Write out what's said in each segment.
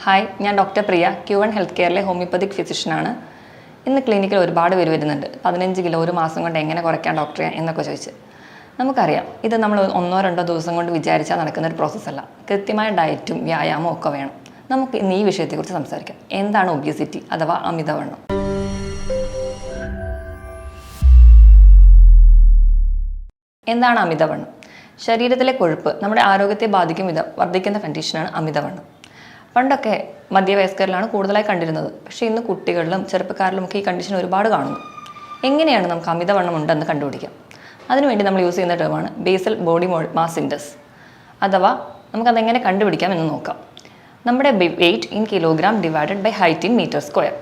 Hi, ഞാൻ doctor പ്രിയ, Q1 health കെയറിലെ homoeopathic ഫിസിഷ്യനാണ്. ഇന്ന് ക്ലിനിക്കിൽ ഒരുപാട് പേര് വരുന്നുണ്ട്. 15 കിലോ ഒരു മാസം കൊണ്ട് എങ്ങനെ കുറയ്ക്കാം ഡോക്ടറെ എന്നൊക്കെ ചോദിച്ച്. നമുക്കറിയാം, ഇത് നമ്മൾ 1-2 ദിവസം കൊണ്ട് വിചാരിച്ചാൽ നടക്കുന്ന ഒരു പ്രോസസ്സല്ല. കൃത്യമായ ഡയറ്റും വ്യായാമവും ഒക്കെ വേണം. നമുക്ക് ഇന്ന് ഈ വിഷയത്തെക്കുറിച്ച് സംസാരിക്കാം. എന്താണ് ഒബിയസിറ്റി അഥവാ അമിതവണ്ണം? എന്താണ് അമിതവണ്ണം? ശരീരത്തിലെ കൊഴുപ്പ് നമ്മുടെ ആരോഗ്യത്തെ ബാധിക്കും വിധം വർദ്ധിക്കുന്ന കണ്ടീഷനാണ് അമിതവണ്ണം. പണ്ടൊക്കെ മധ്യവയസ്കരിലാണ് കൂടുതലായി കണ്ടിരുന്നത്. പക്ഷേ ഇന്ന് കുട്ടികളിലും ചെറുപ്പക്കാരിലും ഒക്കെ ഈ കണ്ടീഷൻ ഒരുപാട് കാണുന്നു. എങ്ങനെയാണ് നമുക്ക് അമിതവണ്ണം ഉണ്ടെന്ന് കണ്ടുപിടിക്കാം? അതിനുവേണ്ടി നമ്മൾ യൂസ് ചെയ്യുന്ന ടേമാണ് ബേസൽ ബോഡി മാസ് ഇൻഡെക്സ്, അഥവാ നമുക്കതെങ്ങനെ കണ്ടുപിടിക്കാം എന്ന് നോക്കാം. നമ്മുടെ weight in kilogram divided by height in metre square.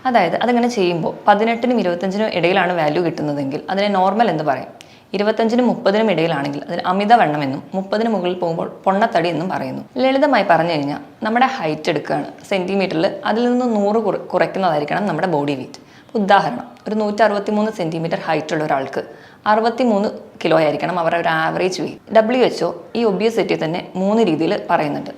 അതായത് അതിങ്ങനെ ചെയ്യുമ്പോൾ 18-നും 25-നും ഇടയിലാണ് വാല്യൂ കിട്ടുന്നതെങ്കിൽ അതിനെ നോർമൽ എന്ന് പറയും. 25-നും 30-നും ഇടയിലാണെങ്കിൽ അതിന് അമിതവണ്ണം എന്നും 30-ന് മുകളിൽ പോകുമ്പോൾ പൊണ്ണത്തടി എന്നും പറയുന്നു. ലളിതമായി പറഞ്ഞു കഴിഞ്ഞാൽ നമ്മുടെ ഹൈറ്റ് എടുക്കുകയാണ് സെൻറ്റിമീറ്ററിൽ, അതിൽ നിന്ന് 100 കുറയ്ക്കുന്നതായിരിക്കണം നമ്മുടെ ബോഡി വെയ്റ്റ്. ഉദാഹരണം, ഒരു 163 സെൻറ്റിമീറ്റർ ഹൈറ്റ് ഉള്ള ഒരാൾക്ക് 63 കിലോ ആയിരിക്കണം അവരുടെ ഒരു ആവറേജ് വെയ്റ്റ്. WHO ഈ ഒബിയസിറ്റി തന്നെ 3 രീതിയിൽ പറയുന്നുണ്ട്.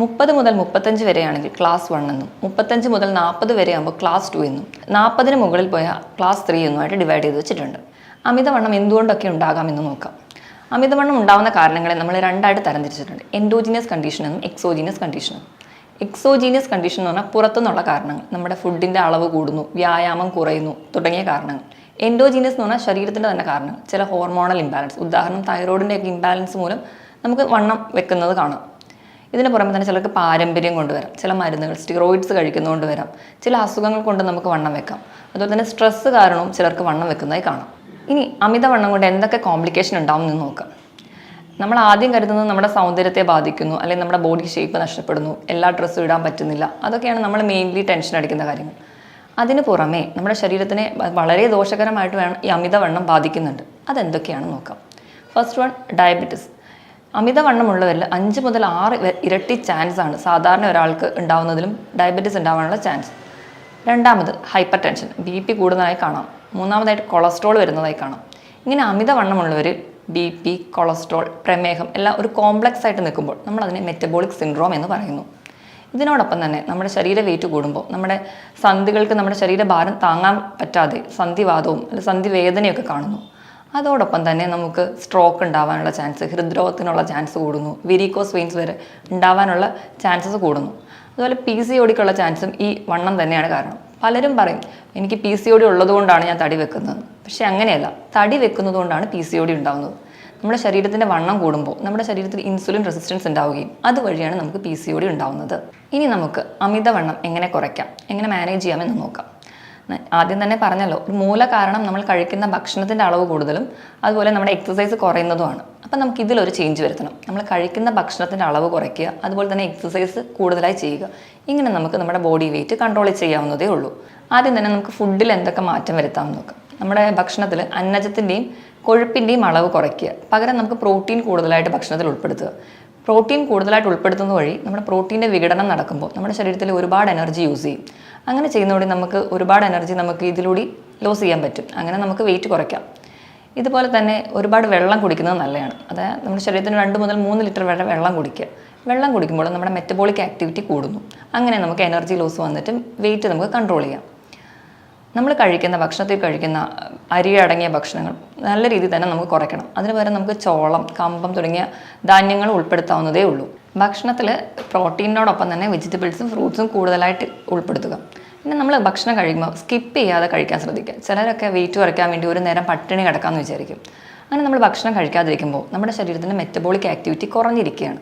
30 മുതൽ 35 വരെയാണെങ്കിൽ ക്ലാസ് 1 എന്നും, 35 മുതൽ 40 വരെ ആകുമ്പോൾ ക്ലാസ് 2 എന്നും, 40-ന് മുകളിൽ പോയാൽ ക്ലാസ് 3 എന്നുമായിട്ട് ഡിവൈഡ് ചെയ്ത് വെച്ചിട്ടുണ്ട്. അമിതവണ്ണം എന്തുകൊണ്ടൊക്കെ ഉണ്ടാകാമെന്ന് നോക്കാം. അമിതവണ്ണം ഉണ്ടാകുന്ന കാരണങ്ങളെ നമ്മൾ രണ്ടായിട്ട് തരംതിരിച്ചിട്ടുണ്ട്: എൻഡോജീനിയസ് കണ്ടീഷൻ എന്നും എക്സോജീനിയസ് കണ്ടീഷനും. എക്സോജീനിയസ് കണ്ടീഷൻ എന്ന് പറഞ്ഞാൽ പുറത്തുനിന്നുള്ള കാരണങ്ങൾ, നമ്മുടെ ഫുഡിൻ്റെ അളവ് കൂടുന്നു, വ്യായാമം കുറയുന്നു തുടങ്ങിയ കാരണങ്ങൾ. എൻഡോജീനിയസ് എന്ന് പറഞ്ഞാൽ ശരീരത്തിൻ്റെ തന്നെ കാരണങ്ങൾ, ചില ഹോർമോണൽ ഇംബാലൻസ്, ഉദാഹരണം തൈറോയിഡിൻ്റെ ഒക്കെ ഇംബാലൻസ് മൂലം നമുക്ക് വണ്ണം വെക്കുന്നത് കാണാം. ഇതിന് പുറമെ തന്നെ ചിലർക്ക് പാരമ്പര്യം കൊണ്ടുവരാം, ചില മരുന്നുകൾ സ്റ്റിറോയിഡ്സ് കഴിക്കുന്നതുകൊണ്ട് വരാം, ചില അസുഖങ്ങൾ കൊണ്ട് നമുക്ക് വണ്ണം വെക്കാം. അതുപോലെ തന്നെ സ്ട്രെസ്സ് കാരണവും ചിലർക്ക് വണ്ണം വെക്കുന്നതായി കാണാം. ഇനി അമിതവണ്ണം കൊണ്ട് എന്തൊക്കെ കോംപ്ലിക്കേഷൻ ഉണ്ടാവും എന്ന് നോക്കാം. നമ്മൾ ആദ്യം കരുതുന്നത് നമ്മുടെ സൗന്ദര്യത്തെ ബാധിക്കുന്നു, അല്ലെങ്കിൽ നമ്മുടെ ബോഡി ഷേപ്പ് നഷ്ടപ്പെടുന്നു, എല്ലാ ഡ്രസ്സും ഇടാൻ പറ്റുന്നില്ല. അതൊക്കെയാണ് നമ്മൾ മെയിൻലി ടെൻഷൻ അടിക്കുന്ന കാര്യങ്ങൾ. അതിന് പുറമെ നമ്മുടെ ശരീരത്തിനെ വളരെ ദോഷകരമായിട്ട് ഈ അമിതവണ്ണം ബാധിക്കുന്നുണ്ട്. അതെന്തൊക്കെയാണെന്ന് നോക്കാം. First one, diabetes. അമിതവണ്ണമുള്ളവരിൽ 5 മുതൽ 6 ഇരട്ടി ചാൻസാണ് സാധാരണ ഒരാൾക്ക് ഉണ്ടാവുന്നതിലും ഡയബറ്റിസ് ഉണ്ടാവാനുള്ള ചാൻസ്. രണ്ടാമത്, ഹൈപ്പർ ടെൻഷൻ, BP കൂടുന്നതായി കാണാം. മൂന്നാമതായിട്ട് കൊളസ്ട്രോൾ വരുന്നതായി കാണാം. ഇങ്ങനെ അമിതവണ്ണമുള്ളവർ BP, കൊളസ്ട്രോൾ, പ്രമേഹം എല്ലാം ഒരു കോംപ്ലക്സ് ആയിട്ട് നിൽക്കുമ്പോൾ നമ്മൾ അതിനെ മെറ്റബോളിക് സിൻഡ്രോം എന്ന് പറയുന്നു. ഇതിനോടൊപ്പം തന്നെ നമ്മുടെ ശരീര വെയിറ്റ് കൂടുമ്പോൾ നമ്മുടെ സന്ധികൾക്ക് നമ്മുടെ ശരീരഭാരം താങ്ങാൻ പറ്റാതെ സന്ധിവാദവും അല്ലെങ്കിൽ സന്ധിവേദനയൊക്കെ കാണുന്നു. അതോടൊപ്പം തന്നെ നമുക്ക് സ്ട്രോക്ക് ഉണ്ടാവാനുള്ള ചാൻസ്, ഹൃദ്രോഗത്തിനുള്ള ചാൻസ് കൂടുന്നു, വെരിക്കോസ് വെയിൻസ് വരെ ഉണ്ടാവാനുള്ള ചാൻസസ് കൂടുന്നു. അതുപോലെ PCODക്കുള്ള ചാൻസും ഈ വണ്ണം തന്നെയാണ് കാരണം. പലരും പറയും എനിക്ക് PCOD ഉള്ളതുകൊണ്ടാണ് ഞാൻ തടി വെക്കുന്നത്. പക്ഷേ അങ്ങനെയല്ല, തടി വെക്കുന്നത് കൊണ്ടാണ് PCOD ഉണ്ടാകുന്നത്. നമ്മുടെ ശരീരത്തിൻ്റെ വണ്ണം കൂടുമ്പോൾ നമ്മുടെ ശരീരത്തിൽ ഇൻസുലിൻ റെസിസ്റ്റൻസ് ഉണ്ടാവുകയും അതുവഴിയാണ് നമുക്ക് PCOD ഉണ്ടാവുന്നത്. ഇനി നമുക്ക് അമിതവണ്ണം എങ്ങനെ കുറയ്ക്കാം, എങ്ങനെ മാനേജ് ചെയ്യാമെന്ന് നോക്കാം. ആദ്യം തന്നെ പറഞ്ഞല്ലോ, ഒരു മൂല കാരണം നമ്മൾ കഴിക്കുന്ന ഭക്ഷണത്തിൻ്റെ അളവ് കൂടുതലും അതുപോലെ നമ്മുടെ എക്സസൈസ് കുറയുന്നതുമാണ്. അപ്പം നമുക്ക് ഇതിലൊരു ചേഞ്ച് വരുത്തണം. നമ്മൾ കഴിക്കുന്ന ഭക്ഷണത്തിൻ്റെ അളവ് കുറയ്ക്കുക, അതുപോലെ തന്നെ എക്സസൈസ് കൂടുതലായി ചെയ്യുക. ഇങ്ങനെ നമുക്ക് നമ്മുടെ ബോഡി വെയിറ്റ് കൺട്രോൾ ചെയ്യാവുന്നതേ ഉള്ളൂ. ആദ്യം തന്നെ നമുക്ക് ഫുഡിൽ എന്തൊക്കെ മാറ്റം വരുത്താമെന്ന് നോക്കാം. നമ്മുടെ ഭക്ഷണത്തിൽ അന്നജത്തിൻ്റെയും കൊഴുപ്പിൻ്റെയും അളവ് കുറയ്ക്കുക, പകരം നമുക്ക് പ്രോട്ടീൻ കൂടുതലായിട്ട് ഭക്ഷണത്തിൽ ഉൾപ്പെടുത്തുക. പ്രോട്ടീൻ കൂടുതലായിട്ട് ഉൾപ്പെടുത്തുന്ന വഴി നമ്മുടെ പ്രോട്ടീൻ്റെ വിഘടനം നടക്കുമ്പോൾ നമ്മുടെ ശരീരത്തിൽ ഒരുപാട് എനർജി യൂസ് ചെയ്യും. അങ്ങനെ ചെയ്യുന്നതോടെ നമുക്ക് ഒരുപാട് എനർജി നമുക്ക് ഇതിലൂടെ ലോസ് ചെയ്യാൻ പറ്റും. അങ്ങനെ നമുക്ക് വെയിറ്റ് കുറയ്ക്കാം. ഇതുപോലെ തന്നെ ഒരുപാട് വെള്ളം കുടിക്കുന്നത് നല്ലതാണ്. അതായത് നമ്മുടെ ശരീരത്തിന് 2 മുതൽ 3 ലിറ്റർ വരെ വെള്ളം കുടിക്കുക. വെള്ളം കുടിക്കുമ്പോൾ നമ്മുടെ മെറ്റബോളിക് ആക്ടിവിറ്റി കൂടുന്നു. അങ്ങനെ നമുക്ക് എനർജി ലോസ് വന്നിട്ട് വെയിറ്റ് നമുക്ക് കൺട്രോൾ ചെയ്യാം. നമ്മൾ കഴിക്കുന്ന ഭക്ഷണത്തിൽ കഴിക്കുന്ന അരി അടങ്ങിയ ഭക്ഷണങ്ങൾ നല്ല രീതിയിൽ തന്നെ നമുക്ക് കുറയ്ക്കണം. അതിന് പകരം നമുക്ക് ചോളം, കമ്പം തുടങ്ങിയ ധാന്യങ്ങൾ ഉൾപ്പെടുത്താവുന്നതേ ഉള്ളൂ. ഭക്ഷണത്തിൽ പ്രോട്ടീനോടൊപ്പം തന്നെ വെജിറ്റബിൾസും ഫ്രൂട്ട്സും കൂടുതലായിട്ട് ഉൾപ്പെടുത്തുക. പിന്നെ നമ്മൾ ഭക്ഷണം കഴിക്കുമ്പോൾ സ്കിപ്പ് ചെയ്യാതെ കഴിക്കാൻ ശ്രദ്ധിക്കുക. ചിലരൊക്കെ വെയിറ്റ് കുറയ്ക്കാൻ വേണ്ടി ഒരു നേരം പട്ടിണി കിടക്കാമെന്ന് വിചാരിക്കും. അങ്ങനെ നമ്മൾ ഭക്ഷണം കഴിക്കാതിരിക്കുമ്പോൾ നമ്മുടെ ശരീരത്തിൻ്റെ മെറ്റബോളിക് ആക്ടിവിറ്റി കുറഞ്ഞിരിക്കുകയാണ്.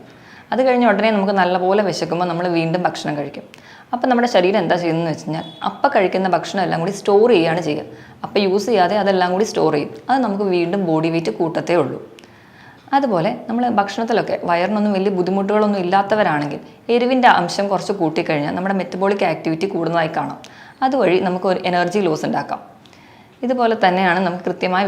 അത് കഴിഞ്ഞ് ഉടനെ നമുക്ക് നല്ലപോലെ വിശക്കുമ്പോൾ നമ്മൾ വീണ്ടും ഭക്ഷണം കഴിക്കും. അപ്പം നമ്മുടെ ശരീരം എന്താ ചെയ്യുന്നതെന്ന് വെച്ച് കഴിഞ്ഞാൽ അപ്പം കഴിക്കുന്ന ഭക്ഷണം എല്ലാം കൂടി സ്റ്റോർ ചെയ്യുകയാണ് ചെയ്യുക. അപ്പം യൂസ് ചെയ്യാതെ അതെല്ലാം കൂടി സ്റ്റോർ ചെയ്യും. അത് നമുക്ക് വീണ്ടും ബോഡി വെയിറ്റ് കൂട്ടത്തേ ഉള്ളൂ. അതുപോലെ നമ്മൾ ഭക്ഷണത്തിലൊക്കെ വയറിനൊന്നും വലിയ ബുദ്ധിമുട്ടുകളൊന്നും ഇല്ലാത്തവരാണെങ്കിൽ എരിവിൻ്റെ അംശം കുറച്ച് കൂട്ടിക്കഴിഞ്ഞാൽ നമ്മുടെ മെറ്റബോളിക് ആക്ടിവിറ്റി കൂടുന്നതായി കാണാം. അതുവഴി നമുക്ക് ഒരു എനർജി ലോസ് ഉണ്ടാക്കാം. ഇതുപോലെ തന്നെയാണ് നമുക്ക് കൃത്യമായ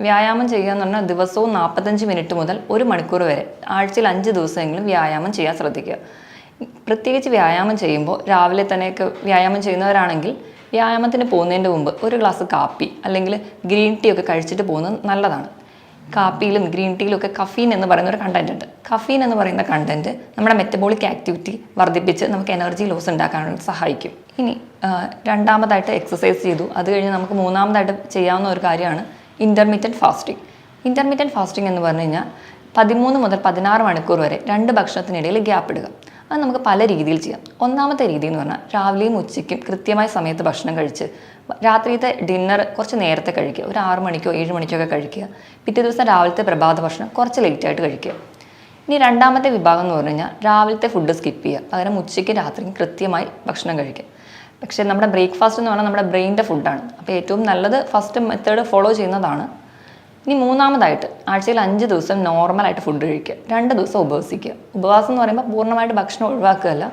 വ്യായാമം ചെയ്യുക എന്ന് പറഞ്ഞാൽ ദിവസവും 45 മിനിറ്റ് മുതൽ 1 മണിക്കൂർ വരെ ആഴ്ചയിൽ 5 ദിവസമെങ്കിലും വ്യായാമം ചെയ്യാൻ ശ്രദ്ധിക്കുക. പ്രത്യേകിച്ച് വ്യായാമം ചെയ്യുമ്പോൾ രാവിലെ തന്നെയൊക്കെ വ്യായാമം ചെയ്യുന്നവരാണെങ്കിൽ വ്യായാമത്തിന് പോകുന്നതിൻ്റെ മുമ്പ് ഒരു ഗ്ലാസ് കാപ്പി അല്ലെങ്കിൽ ഗ്രീൻ ടീ ഒക്കെ കഴിച്ചിട്ട് പോകുന്നത് നല്ലതാണ്. കാപ്പിയിലും ഗ്രീൻ ടീയിലും ഒക്കെ കഫീൻ എന്ന് പറയുന്ന ഒരു കണ്ടന്റ് ഉണ്ട്. കഫീൻ എന്ന് പറയുന്ന കണ്ടന്റ് നമ്മുടെ മെറ്റബോളിക് ആക്ടിവിറ്റി വർദ്ധിപ്പിച്ച് നമുക്ക് എനർജി ലോസ് ഉണ്ടാക്കാനായിട്ട് സഹായിക്കും. ഇനി രണ്ടാമതായിട്ട് എക്സസൈസ് ചെയ്തു. അത് കഴിഞ്ഞ് നമുക്ക് മൂന്നാമതായിട്ട് ചെയ്യാവുന്ന ഒരു കാര്യമാണ് ഇൻ്റർമീഡിയറ്റ് ഫാസ്റ്റിംഗ്. ഇൻ്റർമീഡിയറ്റ് ഫാസ്റ്റിംഗ് എന്ന് പറഞ്ഞു കഴിഞ്ഞാൽ 13 മുതൽ 16 മണിക്കൂർ വരെ 2 ഭക്ഷണത്തിനിടയിൽ ഗ്യാപ്പ് ഇടുക. അത് നമുക്ക് പല രീതിയിൽ ചെയ്യാം. ഒന്നാമത്തെ രീതി എന്ന് പറഞ്ഞാൽ രാവിലെയും ഉച്ചയ്ക്കും കൃത്യമായ സമയത്ത് ഭക്ഷണം കഴിച്ച് രാത്രിയത്തെ ഡിന്നർ കുറച്ച് നേരത്തെ കഴിക്കുക. ഒരു 6 മണിക്കോ 7 മണിക്കോ ഒക്കെ കഴിക്കുക. പിറ്റേ ദിവസം രാവിലത്തെ പ്രഭാത ഭക്ഷണം കുറച്ച് ലേറ്റായിട്ട് കഴിക്കുക. ഇനി രണ്ടാമത്തെ വിഭാഗം എന്ന് പറഞ്ഞു കഴിഞ്ഞാൽ രാവിലത്തെ ഫുഡ് സ്കിപ്പ് ചെയ്യുക, പകരം ഉച്ചയ്ക്ക് രാത്രിയും കൃത്യമായി ഭക്ഷണം കഴിക്കുക. പക്ഷേ നമ്മുടെ ബ്രേക്ക്ഫാസ്റ്റ് എന്ന് പറഞ്ഞാൽ നമ്മുടെ ബ്രെയിൻ്റെ ഫുഡാണ്. അപ്പോൾ ഏറ്റവും നല്ലത് ഫസ്റ്റ് മെത്തേഡ് ഫോളോ ചെയ്യുന്നതാണ്. ഇനി മൂന്നാമതായിട്ട് ആഴ്ചയിൽ 5 ദിവസം നോർമലായിട്ട് ഫുഡ് കഴിക്കുക, 2 ദിവസം ഉപവസിക്കുക. ഉപവാസം എന്ന് പറയുമ്പോൾ പൂർണ്ണമായിട്ട് ഭക്ഷണം ഒഴിവാക്കുകയല്ല,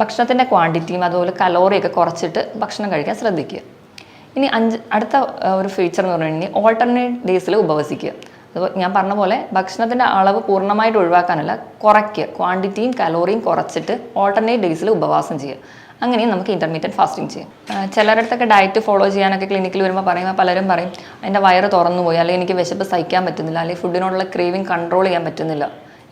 ഭക്ഷണത്തിൻ്റെ ക്വാണ്ടിറ്റിയും അതുപോലെ കലോറിയൊക്കെ കുറച്ചിട്ട് ഭക്ഷണം കഴിക്കാൻ ശ്രദ്ധിക്കുക. ഇനി അടുത്ത ഒരു ഫീച്ചർ എന്ന് പറഞ്ഞു കഴിഞ്ഞാൽ ഓൾട്ടർനേറ്റ് ഡേയ്സിൽ ഉപവസിക്കുക. അപ്പോൾ ഞാൻ പറഞ്ഞ പോലെ ഭക്ഷണത്തിൻ്റെ അളവ് പൂർണ്ണമായിട്ട് ഒഴിവാക്കാനല്ല, കുറയ്ക്കുക, ക്വാണ്ടിറ്റിയും കലോറിയും കുറച്ചിട്ട് ഓൾട്ടർനേറ്റ് ഡേയ്സിൽ ഉപവാസം ചെയ്യുക. അങ്ങനെയും നമുക്ക് ഇൻ്റർമീഡിയറ്റ് ഫാസ്റ്റിംഗ് ചെയ്യാം. ചിലരുടെ അടുത്തൊക്കെ ഡയറ്റ് ഫോളോ ചെയ്യാനൊക്കെ ക്ലിനിക്കിൽ വരുമ്പോൾ പറയുമ്പോൾ പലരും പറയും എൻ്റെ വയറ് തുറന്നു പോയി, അല്ലെങ്കിൽ എനിക്ക് വിശപ്പ് സഹിക്കാൻ പറ്റുന്നില്ല, അല്ലെങ്കിൽ ഫുഡിനോടുള്ള ക്രേവിങ് കൺട്രോൾ ചെയ്യാൻ പറ്റുന്നില്ല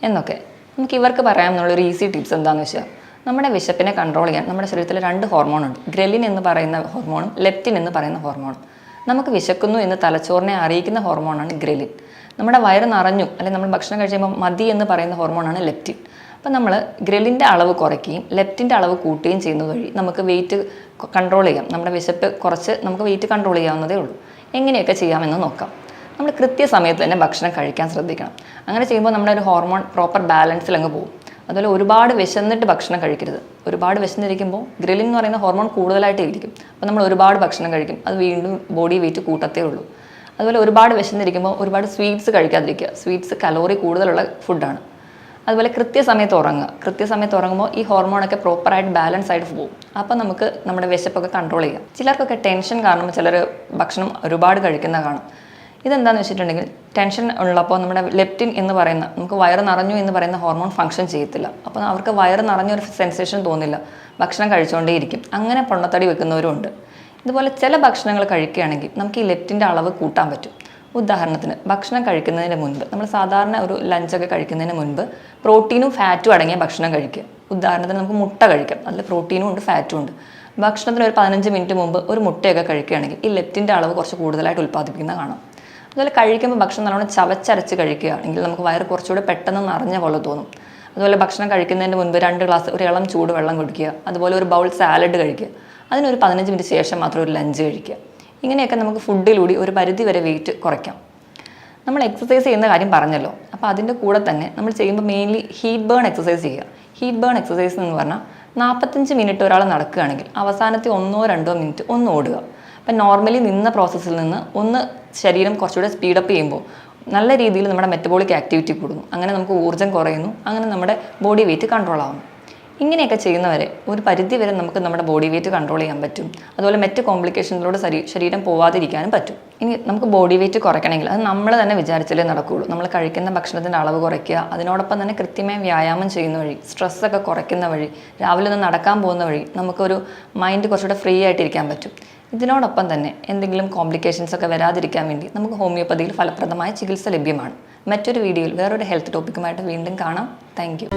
എന്നൊക്കെ. നമുക്ക് ഇവർക്ക് പറയാമെന്നുള്ളൊരു ഈസി ടിപ്സ് എന്താണെന്ന് വെച്ചാൽ, നമ്മുടെ വിശപ്പിനെ കൺട്രോൾ ചെയ്യാൻ നമ്മുടെ ശരീരത്തിൽ 2 ഹോർമോണുണ്ട്. ഗ്രലിൻ എന്ന് പറയുന്ന ഹോർമോണും ലെപ്റ്റിൻ എന്ന് പറയുന്ന ഹോർമോണും. നമുക്ക് വിശക്കുന്നു എന്ന് തലച്ചോറിനെ അറിയിക്കുന്ന ഹോർമോണാണ് ഗ്രലിൻ. നമ്മുടെ വയറ് നിറഞ്ഞു അല്ലെങ്കിൽ നമ്മൾ ഭക്ഷണം കഴിക്കുമ്പോൾ മതി എന്ന് പറയുന്ന ഹോർമോണാണ് ലെപ്റ്റിൻ. അപ്പം നമ്മൾ ഗ്രലിൻ്റെ അളവ് കുറയ്ക്കുകയും ലെപ്റ്റിൻ്റെ അളവ് കൂട്ടുകയും ചെയ്യുന്നത് വഴി നമുക്ക് വെയിറ്റ് കൺട്രോൾ ചെയ്യാം. നമ്മുടെ വിശപ്പ് കുറച്ച് നമുക്ക് വെയിറ്റ് കൺട്രോൾ ചെയ്യാവുന്നതേ ഉള്ളൂ. എങ്ങനെയൊക്കെ ചെയ്യാമെന്ന് നോക്കാം. നമ്മൾ കൃത്യസമയത്ത് തന്നെ ഭക്ഷണം കഴിക്കാൻ ശ്രദ്ധിക്കണം. അങ്ങനെ ചെയ്യുമ്പോൾ നമ്മുടെ ഒരു ഹോർമോൺ പ്രോപ്പർ ബാലൻസിൽ അങ്ങ് പോകും. അതുപോലെ ഒരുപാട് വിശന്നിട്ട് ഭക്ഷണം കഴിക്കരുത്. ഒരുപാട് വിശന്നിരിക്കുമ്പോൾ ഗ്രലിൻ എന്ന് പറയുന്ന ഹോർമോൺ കൂടുതലായിട്ട് ഇരിക്കും. അപ്പോൾ നമ്മൾ ഒരുപാട് ഭക്ഷണം കഴിക്കും, അത് വീണ്ടും ബോഡി വെയിറ്റ് കൂട്ടത്തേ ഉള്ളൂ. അതുപോലെ ഒരുപാട് വിശന്നിരിക്കുമ്പോൾ ഒരുപാട് സ്വീറ്റ്സ് കഴിക്കാതിരിക്കുക. സ്വീറ്റ്സ് കലോറി കൂടുതലുള്ള ഫുഡാണ്. അതുപോലെ കൃത്യസമയത്ത് ഉറങ്ങുക. കൃത്യസമയത്ത് ഉറങ്ങുമ്പോൾ ഈ ഹോർമോണൊക്കെ പ്രോപ്പറായിട്ട് ബാലൻസ് ആയിട്ട് പോകും. അപ്പോൾ നമുക്ക് നമ്മുടെ വിശപ്പൊക്കെ കൺട്രോൾ ചെയ്യാം. ചിലർക്കൊക്കെ ടെൻഷൻ കാരണം ചിലർ ഭക്ഷണം ഒരുപാട് കഴിക്കുന്ന കാണും. ഇതെന്താണെന്ന് വെച്ചിട്ടുണ്ടെങ്കിൽ ടെൻഷൻ ഉള്ളപ്പോൾ നമ്മുടെ ലെപ്റ്റിൻ എന്ന് പറയുന്ന നമുക്ക് വയറ് നിറഞ്ഞു എന്ന് പറയുന്ന ഹോർമോൺ ഫംഗ്ഷൻ ചെയ്യത്തില്ല. അപ്പോൾ അവർക്ക് വയറ് നിറഞ്ഞൊരു സെൻസേഷൻ തോന്നില്ല, ഭക്ഷണം കഴിച്ചുകൊണ്ടേയിരിക്കും. അങ്ങനെ പൊണ്ണത്തടി വെക്കുന്നവരും ഉണ്ട്. ഇതുപോലെ ചില ഭക്ഷണങ്ങൾ കഴിക്കുകയാണെങ്കിൽ നമുക്ക് ഈ ലെപ്റ്റിൻ്റെ അളവ് കൂട്ടാൻ പറ്റും. ഉദാഹരണത്തിന് ഭക്ഷണം കഴിക്കുന്നതിന് മുൻപ് നമ്മൾ സാധാരണ ഒരു ലഞ്ചൊക്കെ കഴിക്കുന്നതിന് മുൻപ് പ്രോട്ടീനും ഫാറ്റും അടങ്ങിയ ഭക്ഷണം കഴിക്കുക. ഉദാഹരണത്തിന് നമുക്ക് മുട്ട കഴിക്കാം, അതിൽ പ്രോട്ടീനും ഉണ്ട് ഫാറ്റും ഉണ്ട്. ഭക്ഷണത്തിന് ഒരു 15 മിനിറ്റ് മുമ്പ് ഒരു മുട്ടയൊക്കെ കഴിക്കുകയാണെങ്കിൽ ഈ ലെപ്റ്റിൻ്റെ അളവ് കുറച്ച് കൂടുതലായിട്ട് ഉൽപ്പാദിപ്പിക്കുന്ന കാണാം. അതുപോലെ കഴിക്കുമ്പോൾ ഭക്ഷണം നല്ലോണം ചവച്ചരച്ച് കഴിക്കുകയാണെങ്കിൽ നമുക്ക് വയറ് കുറച്ചുകൂടെ പെട്ടെന്ന് നിറഞ്ഞ പോലെ തോന്നും. അതുപോലെ ഭക്ഷണം കഴിക്കുന്നതിന് മുൻപ് 2 ഗ്ലാസ് ഒരു ഇളം ചൂട് വെള്ളം കുടിക്കുക. അതുപോലെ ഒരു ബൗൾ സാലഡ് കഴിക്കുക. അതിനൊരു 15 മിനിറ്റ് ശേഷം മാത്രം ഒരു ലഞ്ച് കഴിക്കുക. ഇങ്ങനെയൊക്കെ നമുക്ക് ഫുഡിലൂടെ ഒരു പരിധി വരെ വെയിറ്റ് കുറയ്ക്കാം. നമ്മൾ എക്സസൈസ് ചെയ്യുന്ന കാര്യം പറഞ്ഞല്ലോ, അപ്പോൾ അതിൻ്റെ കൂടെ തന്നെ നമ്മൾ ചെയ്യുമ്പോൾ മെയിൻലി ഹീറ്റ് ബേൺ എക്സസൈസ് ചെയ്യുക. ഹീറ്റ് ബേൺ എക്സസൈസ് എന്ന് പറഞ്ഞാൽ 45 മിനിറ്റ് ഒരാൾ നടക്കുകയാണെങ്കിൽ അവസാനത്തെ 1-2 മിനിറ്റ് ഒന്ന് ഓടുക. അപ്പം നോർമലി നിന്ന പ്രോസസ്സിൽ നിന്ന് ഒന്ന് ശരീരം കുറച്ചുകൂടെ സ്പീഡപ്പ് ചെയ്യുമ്പോൾ നല്ല രീതിയിൽ നമ്മുടെ മെറ്റബോളിക് ആക്ടിവിറ്റി കൂടുന്നു. അങ്ങനെ നമുക്ക് ഊർജ്ജം കുറയുന്നു. അങ്ങനെ നമ്മുടെ ബോഡി വെയിറ്റ് കൺട്രോൾ ആവുന്നു. ഇങ്ങനെയൊക്കെ ചെയ്യുന്നവരെ ഒരു പരിധി വരെ നമുക്ക് നമ്മുടെ ബോഡി വെയിറ്റ് കൺട്രോൾ ചെയ്യാൻ പറ്റും. അതുപോലെ മറ്റ് കോംപ്ലിക്കേഷൻസിലൂടെ ശരീരം പോവാതിരിക്കാനും പറ്റും. ഇനി നമുക്ക് ബോഡി വെയിറ്റ് കുറയ്ക്കണമെങ്കിൽ അത് നമ്മൾ തന്നെ വിചാരിച്ചാലേ നടക്കുകയുള്ളൂ. നമ്മൾ കഴിക്കുന്ന ഭക്ഷണത്തിൻ്റെ അളവ് കുറയ്ക്കുക, അതിനോടൊപ്പം തന്നെ കൃത്യമായി വ്യായാമം ചെയ്യുന്ന വഴി, സ്ട്രെസ്സൊക്കെ കുറയ്ക്കുന്ന വഴി, രാവിലെ ഒന്ന് നടക്കാൻ പോകുന്ന വഴി നമുക്കൊരു മൈൻഡ് കുറച്ചുകൂടെ ഫ്രീ ആയിട്ടിരിക്കാൻ പറ്റും. ഇതിനോടൊപ്പം തന്നെ എന്തെങ്കിലും കോംപ്ലിക്കേഷൻസ് ഒക്കെ വരാതിരിക്കാൻ വേണ്ടി നമുക്ക് ഹോമിയോപ്പതിയിൽ ഫലപ്രദമായ ചികിത്സ ലഭ്യമാണ്. മറ്റൊരു വീഡിയോയിൽ വേറൊരു ഹെൽത്ത് ടോപ്പിക്കുമായിട്ട് വീണ്ടും കാണാം. Thank you.